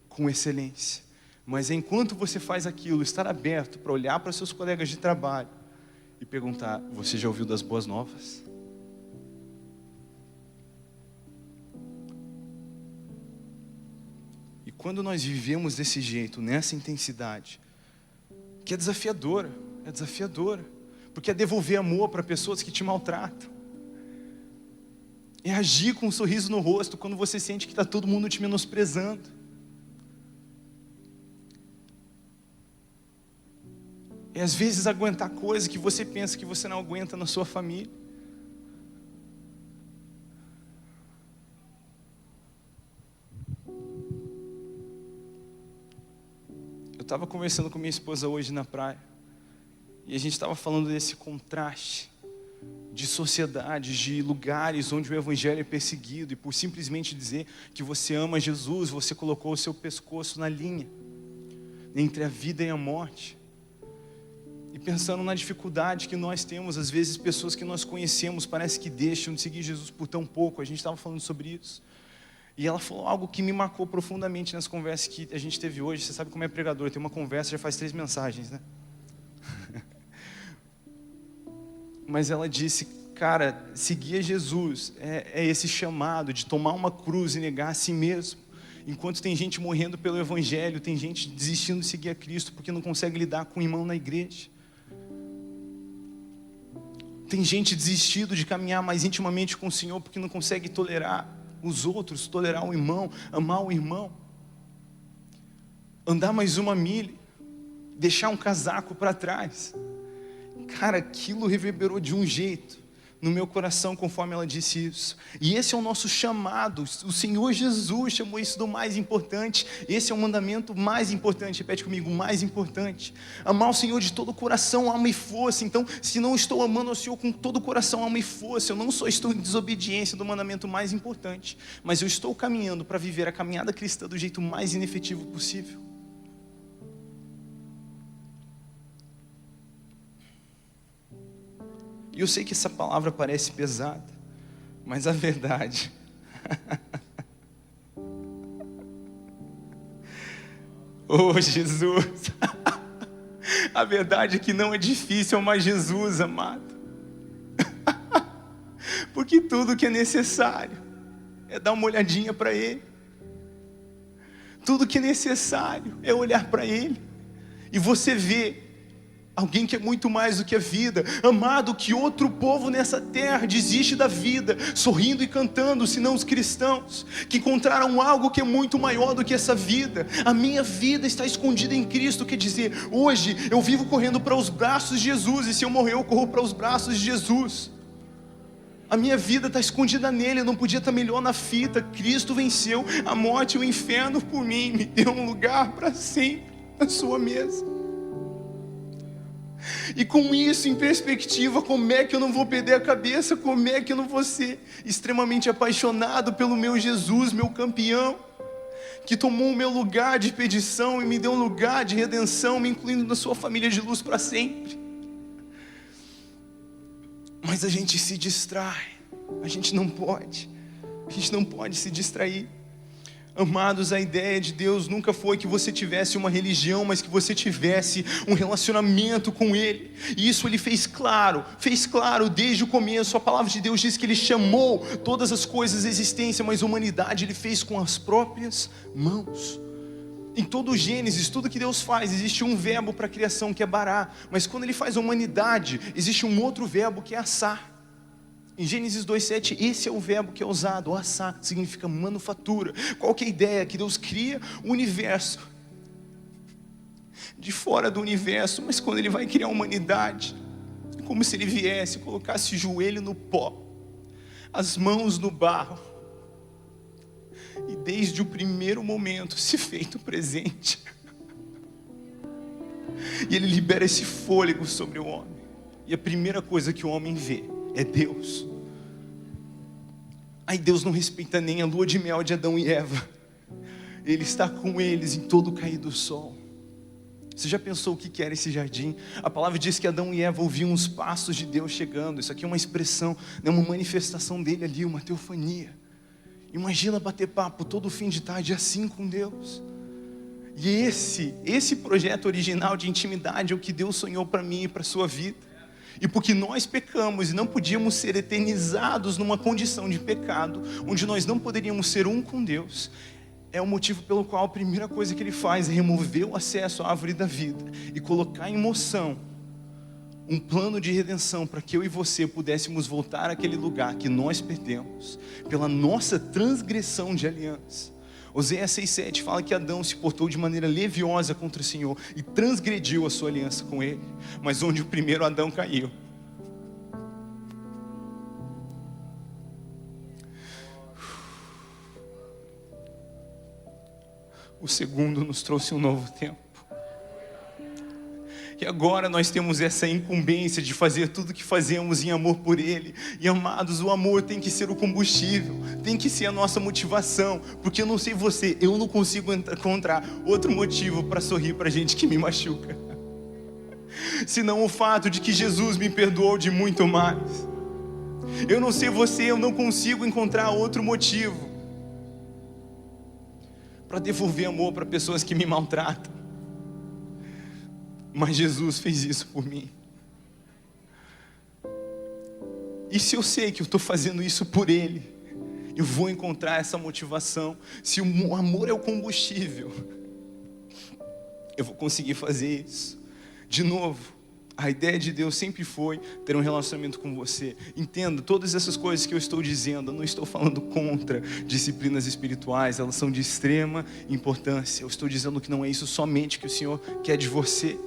com excelência, mas enquanto você faz aquilo, estar aberto para olhar para seus colegas de trabalho e perguntar: você já ouviu das boas novas? E quando nós vivemos desse jeito, nessa intensidade, que é desafiadora, porque é devolver amor para pessoas que te maltratam, é agir com um sorriso no rosto quando você sente que está todo mundo te menosprezando, é às vezes aguentar coisas que você pensa que você não aguenta na sua família. Eu estava conversando com minha esposa hoje na praia, e a gente estava falando desse contraste de sociedades, de lugares onde o evangelho é perseguido, e por simplesmente dizer que você ama Jesus, você colocou o seu pescoço na linha entre a vida e a morte. E pensando na dificuldade que nós temos, às vezes pessoas que nós conhecemos parece que deixam de seguir Jesus por tão pouco. A gente estava falando sobre isso, e ela falou algo que me marcou profundamente nas conversas que a gente teve hoje. Você sabe como é pregador, tem uma conversa, já faz 3 mensagens, né? Mas ela disse: cara, seguir a Jesus é esse chamado de tomar uma cruz e negar a si mesmo. Enquanto tem gente morrendo pelo evangelho, tem gente desistindo de seguir a Cristo porque não consegue lidar com o irmão na igreja. Tem gente desistindo de caminhar mais intimamente com o Senhor porque não consegue tolerar os outros, tolerar o irmão, amar o irmão, andar mais uma milha, deixar um casaco para trás. Cara, aquilo reverberou de um jeito no meu coração conforme ela disse isso. E esse é o nosso chamado. O Senhor Jesus chamou isso do mais importante. Esse é o mandamento mais importante. Repete comigo: mais importante. Amar o Senhor de todo o coração, alma e força. Então, se não estou amando ao Senhor com todo o coração, alma e força, eu não só estou em desobediência do mandamento mais importante, mas eu estou caminhando para viver a caminhada cristã do jeito mais inefetivo possível. E eu sei que essa palavra parece pesada, mas a verdade oh Jesus, a verdade é que não é difícil amar Jesus, amado. Porque tudo que é necessário é dar uma olhadinha para Ele. Tudo que é necessário é olhar para Ele. E você vê alguém que é muito mais do que a vida. Amado, que outro povo nessa terra desiste da vida, sorrindo e cantando, senão os cristãos, que encontraram algo que é muito maior do que essa vida. A minha vida está escondida em Cristo, quer dizer, hoje eu vivo correndo para os braços de Jesus, e se eu morrer eu corro para os braços de Jesus. A minha vida está escondida nele, eu não podia estar melhor na fita. Cristo venceu a morte e o inferno por mim, me deu um lugar para sempre na sua mesa. E com isso em perspectiva, como é que eu não vou perder a cabeça? Como é que eu não vou ser extremamente apaixonado pelo meu Jesus, meu campeão, que tomou o meu lugar de perdição e me deu um lugar de redenção, me incluindo na sua família de luz para sempre. Mas a gente se distrai, a gente não pode se distrair. Amados, a ideia de Deus nunca foi que você tivesse uma religião, mas que você tivesse um relacionamento com Ele. E isso Ele fez claro desde o começo. A palavra de Deus diz que Ele chamou todas as coisas à existência, mas a humanidade Ele fez com as próprias mãos. Em todo o Gênesis, tudo que Deus faz, existe um verbo para a criação que é bará, mas quando Ele faz a humanidade, existe um outro verbo que é assar. Em Gênesis 2:7, esse é o verbo que é usado, assar, significa manufatura. Qual que é a ideia? Que Deus cria o universo, de fora do universo, mas quando Ele vai criar a humanidade, é como se Ele viesse, colocasse o joelho no pó, as mãos no barro, e desde o primeiro momento se feito presente. E Ele libera esse fôlego sobre o homem. E a primeira coisa que o homem vê é Deus. Aí Deus não respeita nem a lua de mel de Adão e Eva. Ele está com eles em todo o cair do sol. Você já pensou o que era esse jardim? A palavra diz que Adão e Eva ouviam os passos de Deus chegando. Isso aqui é uma expressão, uma manifestação dele ali, uma teofania. Imagina bater papo todo fim de tarde assim com Deus. E esse projeto original de intimidade é o que Deus sonhou para mim e para a sua vida. E porque nós pecamos e não podíamos ser eternizados numa condição de pecado, onde nós não poderíamos ser um com Deus, é o motivo pelo qual a primeira coisa que Ele faz é remover o acesso à árvore da vida e colocar em moção um plano de redenção para que eu e você pudéssemos voltar àquele lugar que nós perdemos pela nossa transgressão de aliança. Oséias 6:7 fala que Adão se portou de maneira leviosa contra o Senhor e transgrediu a sua aliança com Ele. Mas onde o primeiro Adão caiu, o segundo nos trouxe um novo tempo. E agora nós temos essa incumbência de fazer tudo o que fazemos em amor por Ele. E amados, o amor tem que ser o combustível, tem que ser a nossa motivação. Porque eu não sei você, eu não consigo encontrar outro motivo para sorrir para gente que me machuca, senão o fato de que Jesus me perdoou de muito mais. Eu não sei você, eu não consigo encontrar outro motivo para devolver amor para pessoas que me maltratam. Mas Jesus fez isso por mim. E se eu sei que eu estou fazendo isso por Ele, eu vou encontrar essa motivação. Se o amor é o combustível, eu vou conseguir fazer isso. De novo, a ideia de Deus sempre foi ter um relacionamento com você. Entenda, todas essas coisas que eu estou dizendo, eu não estou falando contra disciplinas espirituais, elas são de extrema importância. Eu estou dizendo que não é isso somente que o Senhor quer de você.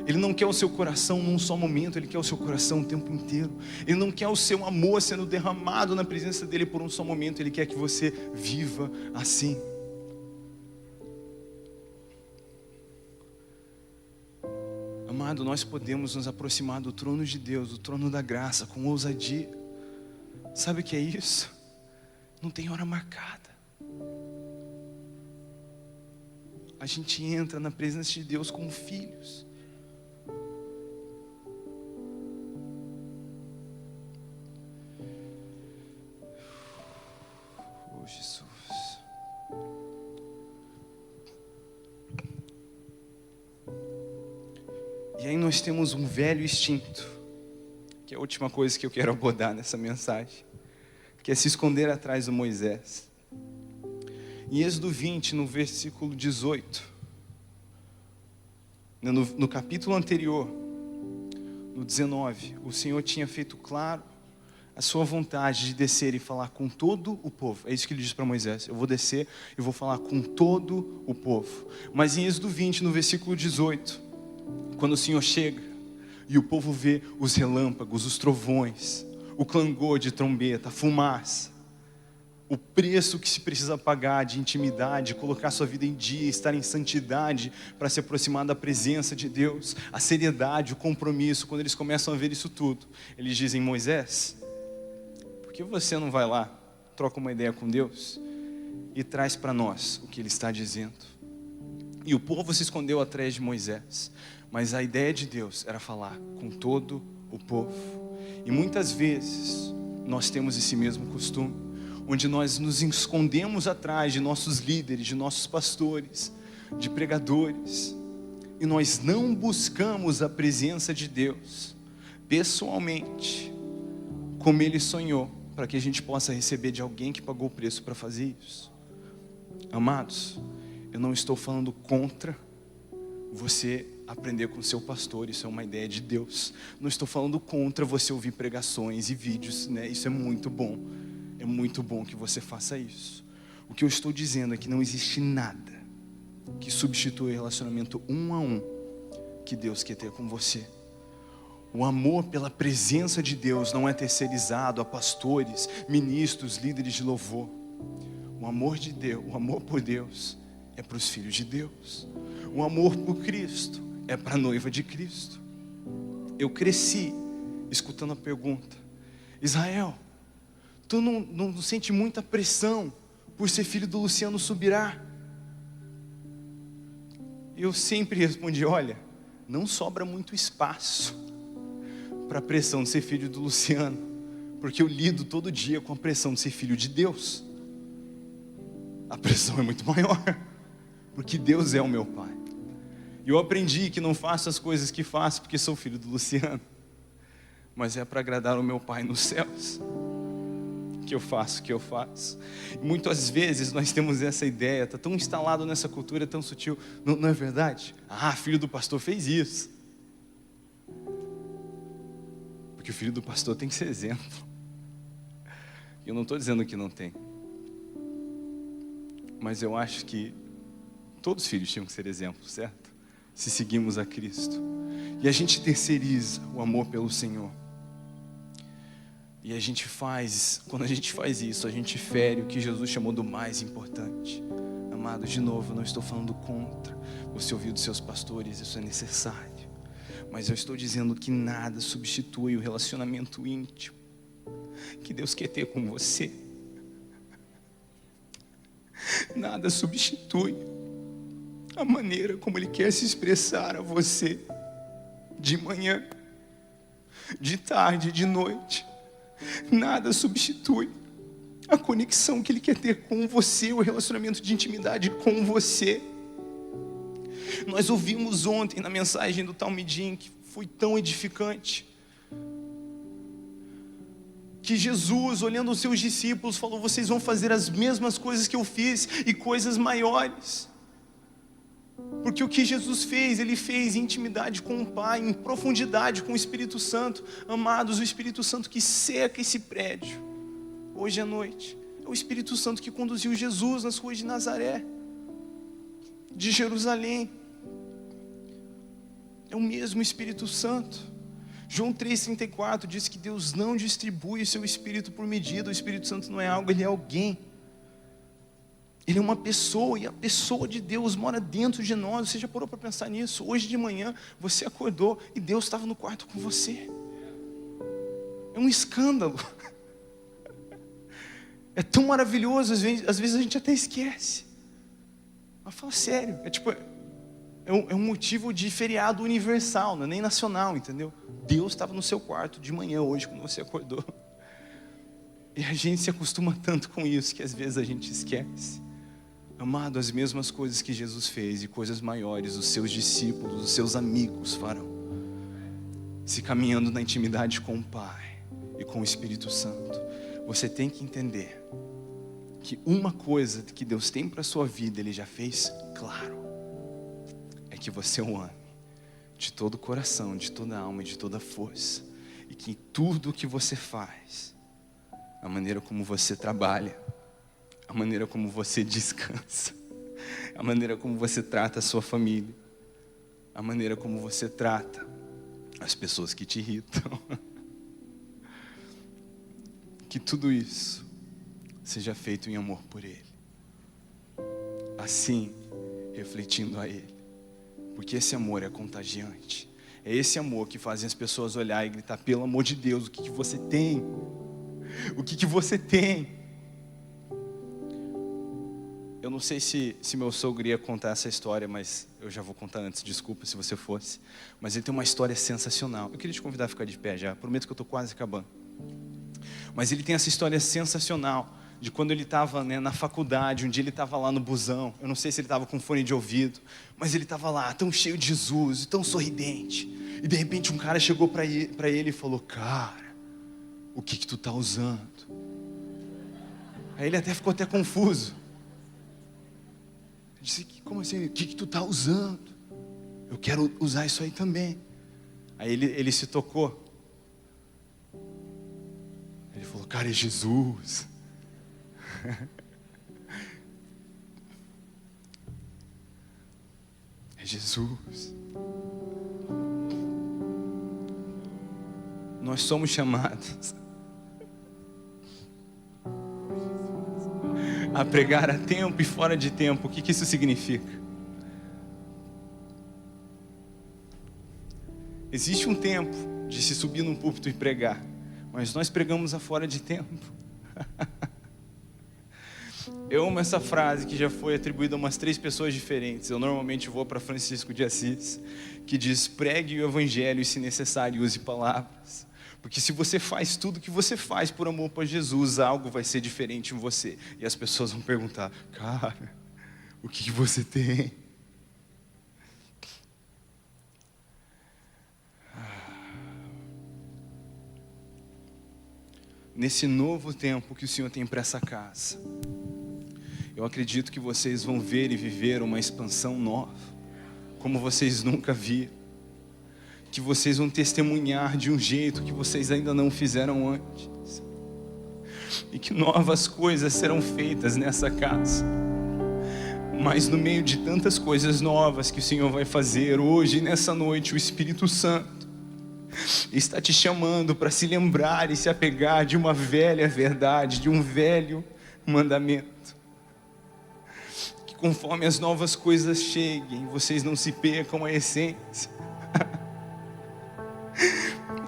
Ele não quer o seu coração num só momento, Ele quer o seu coração o tempo inteiro. Ele não quer o seu amor sendo derramado na presença dEle por um só momento, Ele quer que você viva assim. Amado, nós podemos nos aproximar do trono de Deus, do trono da graça, com ousadia. Sabe o que é isso? Não tem hora marcada. A gente entra na presença de Deus como filhos. Oh, Jesus. E aí nós temos um velho instinto, que é a última coisa que eu quero abordar nessa mensagem, que é se esconder atrás de Moisés. Em Êxodo 20, no versículo 18, no capítulo anterior, no 19, o Senhor tinha feito claro a sua vontade de descer e falar com todo o povo. É isso que ele diz para Moisés: eu vou descer e vou falar com todo o povo. Mas em Êxodo 20, no versículo 18, quando o Senhor chega e o povo vê os relâmpagos, os trovões, o clangor de trombeta, a fumaça, o preço que se precisa pagar de intimidade, colocar sua vida em dia, estar em santidade para se aproximar da presença de Deus, a seriedade, o compromisso, quando eles começam a ver isso tudo, eles dizem: Moisés, por que você não vai lá, troca uma ideia com Deus e traz para nós o que Ele está dizendo? E o povo se escondeu atrás de Moisés, mas a ideia de Deus era falar com todo o povo. E muitas vezes nós temos esse mesmo costume, onde nós nos escondemos atrás de nossos líderes, de nossos pastores, de pregadores, e nós não buscamos a presença de Deus pessoalmente, como Ele sonhou, para que a gente possa receber de alguém que pagou o preço para fazer isso. Amados, eu não estou falando contra você aprender com o seu pastor, isso é uma ideia de Deus. Não estou falando contra você ouvir pregações e vídeos, né? Isso é muito bom. É muito bom que você faça isso. O que eu estou dizendo é que não existe nada que substitua o relacionamento um a um que Deus quer ter com você. O amor pela presença de Deus não é terceirizado a pastores, ministros, líderes de louvor. O amor de Deus, o amor por Deus é para os filhos de Deus. O amor por Cristo é para a noiva de Cristo. Eu cresci escutando a pergunta: Israel, tu não sente muita pressão por ser filho do Luciano Subirá? Eu sempre respondi: olha, não sobra muito espaço para a pressão de ser filho do Luciano, porque eu lido todo dia com a pressão de ser filho de Deus. A pressão é muito maior, porque Deus é o meu Pai. E eu aprendi que não faço as coisas que faço porque sou filho do Luciano, mas é para agradar o meu Pai nos céus que eu faço o que eu faço. E muitas vezes nós temos essa ideia, está tão instalado nessa cultura tão sutil, não é verdade? Ah, filho do pastor fez isso. Porque o filho do pastor tem que ser exemplo. Eu não estou dizendo que não tem, mas eu acho que todos os filhos tinham que ser exemplos, certo? Se seguimos a Cristo. E a gente terceiriza o amor pelo Senhor. E a gente faz, quando a gente faz isso, a gente fere o que Jesus chamou do mais importante. Amado, de novo, eu não estou falando contra você ouvir dos seus pastores, isso é necessário. Mas eu estou dizendo que nada substitui o relacionamento íntimo que Deus quer ter com você. Nada substitui a maneira como Ele quer se expressar a você, de manhã, de tarde, de noite. Nada substitui a conexão que Ele quer ter com você, o relacionamento de intimidade com você. Nós ouvimos ontem na mensagem do Talmidim, que foi tão edificante, que Jesus, olhando os seus discípulos, falou: vocês vão fazer as mesmas coisas que eu fiz e coisas maiores. Porque o que Jesus fez, Ele fez em intimidade com o Pai, em profundidade com o Espírito Santo. Amados, o Espírito Santo que seca esse prédio, hoje à noite, é o Espírito Santo que conduziu Jesus nas ruas de Nazaré, de Jerusalém. É o mesmo Espírito Santo. João 3,34 diz que Deus não distribui o seu Espírito por medida. O Espírito Santo não é algo, Ele é alguém. Ele é uma pessoa, e a pessoa de Deus mora dentro de nós. Você já parou para pensar nisso? Hoje de manhã você acordou e Deus estava no quarto com você. É um escândalo. É tão maravilhoso, às vezes a gente até esquece. Mas fala sério, é um motivo de feriado universal, não é nem nacional, entendeu? Deus estava no seu quarto de manhã hoje, quando você acordou. E a gente se acostuma tanto com isso, que às vezes a gente esquece. Amado, as mesmas coisas que Jesus fez e coisas maiores, os seus discípulos, os seus amigos farão. Se caminhando na intimidade com o Pai e com o Espírito Santo. Você tem que entender que uma coisa que Deus tem para a sua vida, Ele já fez claro. É que você o ame de todo o coração, de toda a alma e de toda a força. E que em tudo que você faz, a maneira como você trabalha, a maneira como você descansa, a maneira como você trata a sua família, a maneira como você trata as pessoas que te irritam, que tudo isso seja feito em amor por Ele. Assim, refletindo a Ele. Porque esse amor é contagiante. É esse amor que faz as pessoas olhar e gritar: pelo amor de Deus, o que você tem? O que você tem? Eu não sei se meu sogro ia contar essa história, mas eu já vou contar antes, desculpa se você fosse. Mas ele tem uma história sensacional. Eu queria te convidar a ficar de pé já, prometo que eu estou quase acabando. Mas ele tem essa história sensacional de quando ele estava, na faculdade. Um dia ele estava lá no busão, eu não sei se ele estava com fone de ouvido, mas ele estava lá, tão cheio de Jesus, tão sorridente. E de repente um cara chegou para ele e falou: cara, o que tu tá usando? Aí ele até ficou confuso. Ele disse: como assim? O que tu tá usando? Eu quero usar isso aí também. Aí ele se tocou. Ele falou: cara, é Jesus. É Jesus. Nós somos chamados a pregar a tempo e fora de tempo. O que isso significa? Existe um tempo de se subir num púlpito e pregar, mas nós pregamos a fora de tempo. Eu amo essa frase que já foi atribuída a umas 3 pessoas diferentes. Eu normalmente vou para Francisco de Assis, que diz: pregue o evangelho e, se necessário, use palavras. Porque se você faz tudo que você faz por amor por Jesus, algo vai ser diferente em você. E as pessoas vão perguntar: cara, o que você tem? Nesse novo tempo que o Senhor tem para essa casa, eu acredito que vocês vão ver e viver uma expansão nova, como vocês nunca viram. Que vocês vão testemunhar de um jeito que vocês ainda não fizeram antes. E que novas coisas serão feitas nessa casa. Mas no meio de tantas coisas novas que o Senhor vai fazer hoje, nessa noite, o Espírito Santo está te chamando para se lembrar e se apegar de uma velha verdade, de um velho mandamento. Que conforme as novas coisas cheguem, vocês não se percam a essência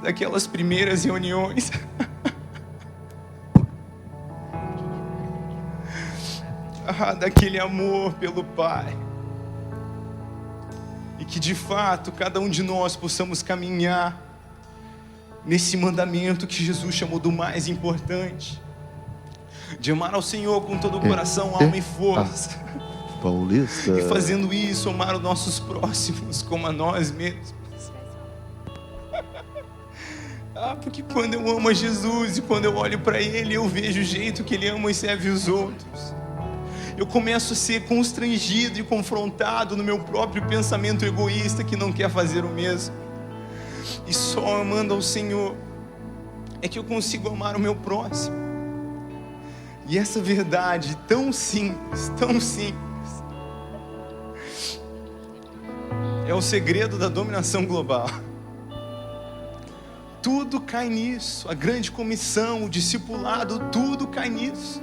daquelas primeiras reuniões. Daquele amor pelo Pai. E que de fato cada um de nós possamos caminhar nesse mandamento que Jesus chamou do mais importante, de amar ao Senhor com todo o coração, alma e força. Paulista. E fazendo isso, amar os nossos próximos como a nós mesmos. Porque quando eu amo a Jesus e quando eu olho para Ele, eu vejo o jeito que Ele ama e serve os outros. Eu começo a ser constrangido e confrontado no meu próprio pensamento egoísta que não quer fazer o mesmo. E só amando ao Senhor é que eu consigo amar o meu próximo. E essa verdade tão simples, é o segredo da dominação global. Tudo cai nisso, a grande comissão, o discipulado, tudo cai nisso.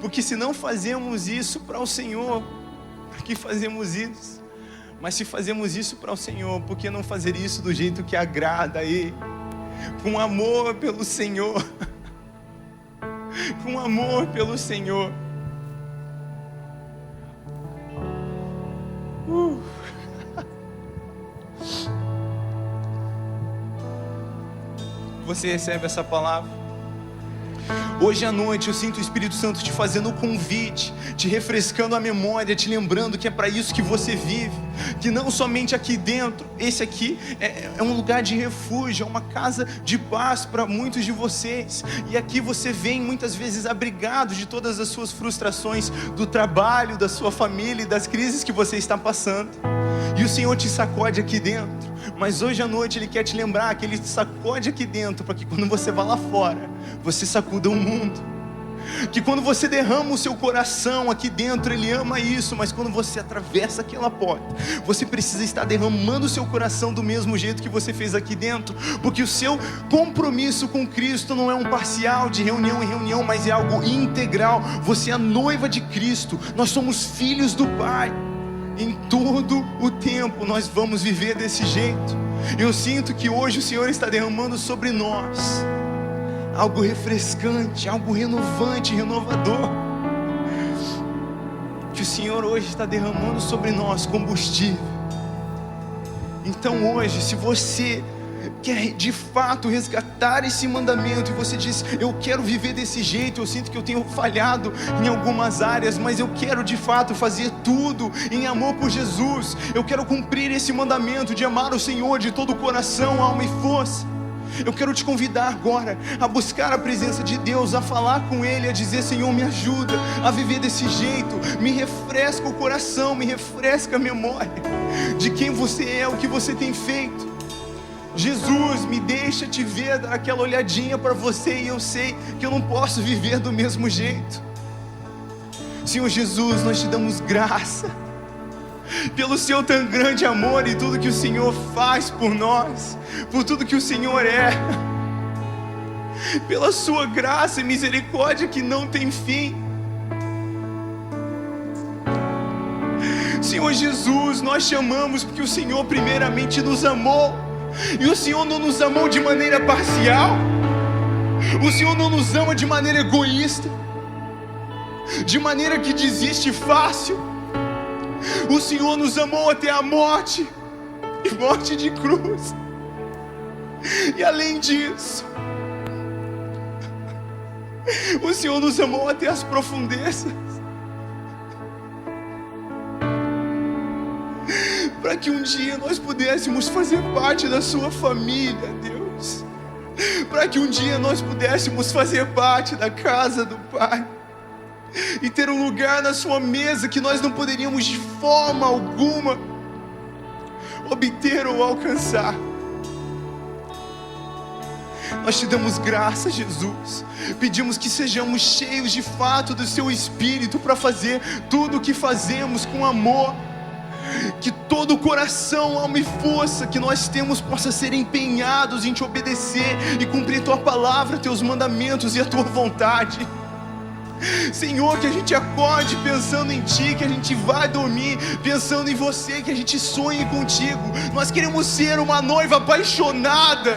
Porque se não fazemos isso para o Senhor, para que fazemos isso? Mas se fazemos isso para o Senhor, por que não fazer isso do jeito que agrada a Ele? Com amor pelo Senhor. Com amor pelo Senhor. Você recebe essa palavra? Hoje à noite eu sinto o Espírito Santo te fazendo um convite, te refrescando a memória, te lembrando que é para isso que você vive, que não somente aqui dentro, esse aqui é um lugar de refúgio, é uma casa de paz para muitos de vocês, e aqui você vem muitas vezes abrigado de todas as suas frustrações, do trabalho, da sua família e das crises que você está passando, e o Senhor te sacode aqui dentro, Mas hoje à noite Ele quer te lembrar que Ele te sacode aqui dentro, para que quando você vá lá fora, você sacuda o mundo. Que quando você derrama o seu coração aqui dentro, Ele ama isso, mas quando você atravessa aquela porta, você precisa estar derramando o seu coração do mesmo jeito que você fez aqui dentro, porque o seu compromisso com Cristo não é um parcial de reunião em reunião, mas é algo integral. Você é a noiva de Cristo, nós somos filhos do Pai. Em todo o tempo nós vamos viver desse jeito. Eu sinto que hoje o Senhor está derramando sobre nós algo refrescante, algo renovante, renovador. Que o Senhor hoje está derramando sobre nós combustível. Então hoje, se você quer de fato resgatar esse mandamento e você diz: eu quero viver desse jeito, eu sinto que eu tenho falhado em algumas áreas, mas eu quero de fato fazer tudo em amor por Jesus, eu quero cumprir esse mandamento de amar o Senhor de todo o coração, alma e força. Eu quero te convidar agora a buscar a presença de Deus, a falar com Ele, a dizer: Senhor, me ajuda a viver desse jeito, me refresca o coração, me refresca a memória de quem você é, o que você tem feito. Jesus, me deixa te ver, dar aquela olhadinha para você, e eu sei que eu não posso viver do mesmo jeito. Senhor Jesus, nós te damos graça pelo seu tão grande amor e tudo que o Senhor faz por nós, por tudo que o Senhor é, pela sua graça e misericórdia que não tem fim. Senhor Jesus, nós te amamos porque o Senhor primeiramente nos amou, e o Senhor não nos amou de maneira parcial, o Senhor não nos ama de maneira egoísta, de maneira que desiste fácil. O Senhor nos amou até a morte, e morte de cruz. E além disso, o Senhor nos amou até as profundezas, para que um dia nós pudéssemos fazer parte da sua família, Deus. Para que um dia nós pudéssemos fazer parte da casa do Pai e ter um lugar na sua mesa que nós não poderíamos de forma alguma obter ou alcançar. Nós te damos graça, Jesus. Pedimos que sejamos cheios de fato do seu Espírito para fazer tudo o que fazemos com amor. Que todo o coração, alma e força que nós temos possa ser empenhados em te obedecer e cumprir tua palavra, teus mandamentos e a tua vontade. Senhor, que a gente acorde pensando em Ti, que a gente vai dormir pensando em Você, que a gente sonhe contigo. Nós queremos ser uma noiva apaixonada.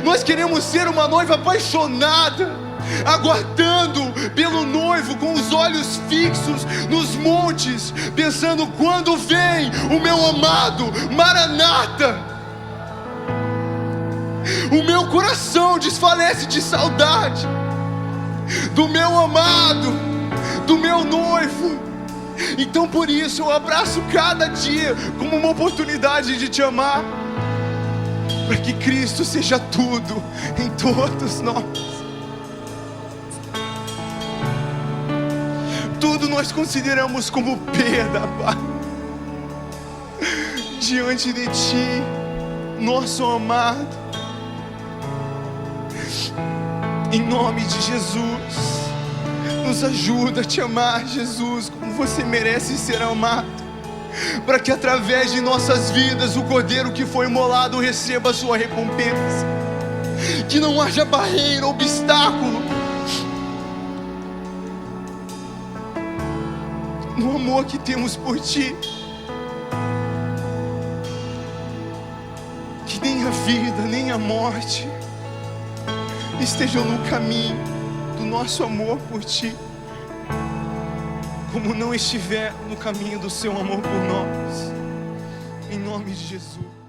Nós queremos ser uma noiva apaixonada, aguardando pelo noivo com os olhos fixos nos montes, pensando: quando vem o meu amado, Maranata. O meu coração desfalece de saudade do meu amado, do meu noivo. Então por isso eu abraço cada dia como uma oportunidade de te amar, para que Cristo seja tudo em todos nós. Tudo nós consideramos como perda, Pai, diante de Ti, nosso amado. Em nome de Jesus, nos ajuda a te amar, Jesus, como você merece ser amado, para que através de nossas vidas o Cordeiro que foi imolado receba a sua recompensa. Que não haja barreira, obstáculo no amor que temos por Ti. Que nem a vida, nem a morte estejam no caminho do nosso amor por Ti, como não estiver no caminho do Seu amor por nós. Em nome de Jesus.